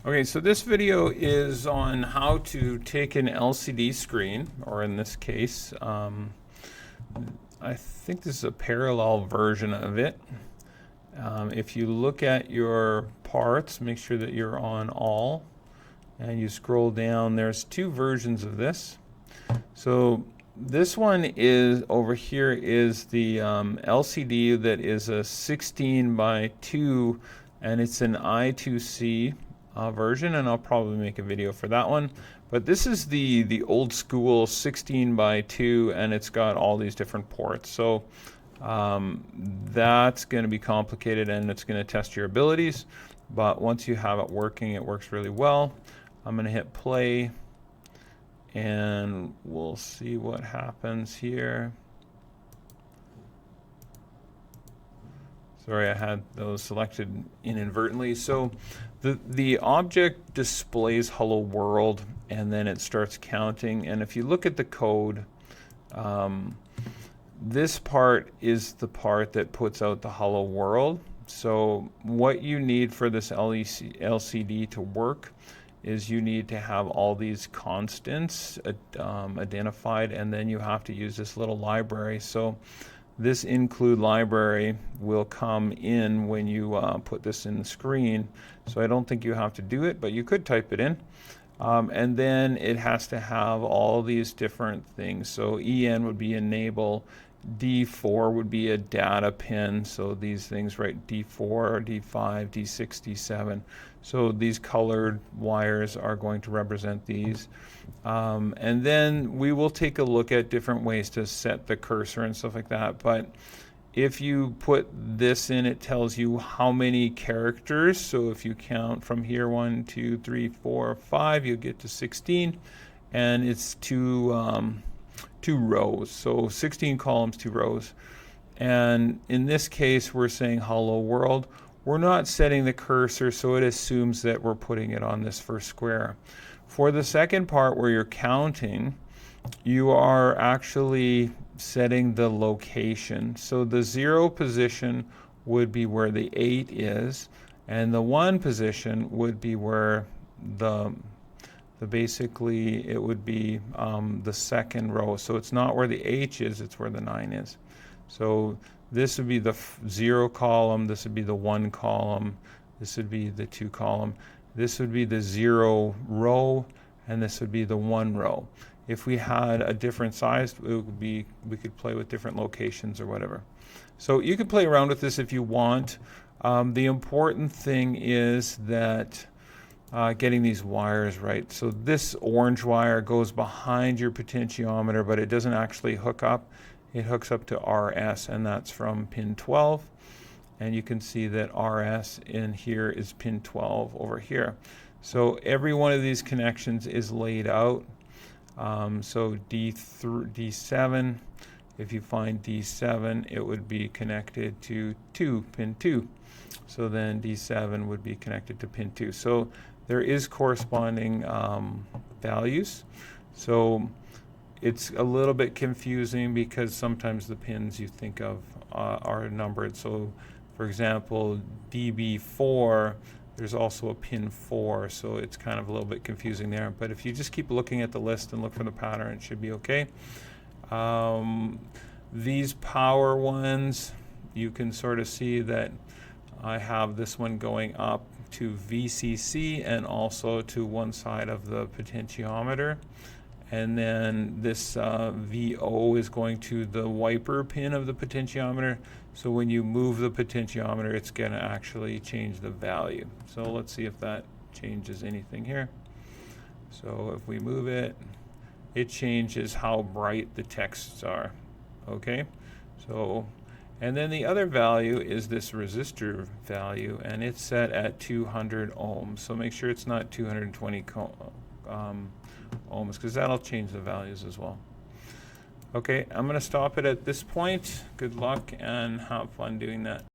Okay, so this video is on how to take an LCD screen, or in this case, I think this is a parallel version of it. If you look at your parts, make sure that you're on all, and you scroll down, there's two versions of this. So this one is, over here is the LCD that is a 16 by 2, and it's an I2C version, and I'll probably make a video for that one. But this is the old school 16 by 2, and it's got all these different ports. So that's going to be complicated, and it's going to test your abilities. But once you have it working, it works really well. I'm going to hit play, and we'll see what happens here. Sorry, I had those selected inadvertently. So the object displays hello world, and then it starts counting. And if you look at the code, this part is the part that puts out the hello world. So what you need for this LCD to work is you need to have all these constants identified, and then you have to use this little library. So this include library will come in when you put this in the screen. So I don't think you have to do it, but you could type it in. And then it has to have all these different things. So EN would be enable, D4 would be a data pin. So these things, right, D4, D5, D6, D7. So these colored wires are going to represent these. And then we will take a look at different ways to set the cursor and stuff like that. But if you put this in, it tells you how many characters. So if you count from here, 1, 2, 3, 4, 5, you get to 16. And it's two rows. So 16 columns, 2 rows. And in this case, we're saying hello world. We're not setting the cursor, so it assumes that we're putting it on this first square. For the second part where you're counting, you are actually setting the location. So the 0 position would be where the 8 is, and the 1 position would be where basically it would be the second row. So it's not where the H is, it's where the 9 is. So this would be the 0 column, this would be the 1 column, this would be the 2 column, this would be the 0 row, and this would be the 1 row. If we had a different size, it would be, we could play with different locations or whatever. So you could play around with this if you want. The important thing is that getting these wires right. So this orange wire goes behind your potentiometer, but it doesn't actually hook up. It hooks up to RS, and that's from pin 12. And you can see that RS in here is pin 12 over here. So every one of these connections is laid out. So D7, if you find D7, it would be connected to pin 2. So then D7 would be connected to pin 2. So there is corresponding values. So it's a little bit confusing because sometimes the pins you think of are numbered. So for example, DB4, there's also a pin 4, so it's kind of a little bit confusing there. But if you just keep looking at the list and look for the pattern, it should be okay. These power ones, you can sort of see that I have this one going up to VCC and also to one side of the potentiometer. And then this VO is going to the wiper pin of the potentiometer. So when you move the potentiometer, it's going to actually change the value. So let's see if that changes anything here. So if we move it, it changes how bright the texts are. Okay, so, and then the other value is this resistor value, and it's set at 200 ohms. So make sure it's not 220 ohms, because that'll change the values as well. Okay, I'm going to stop it at this point. Good luck and have fun doing that.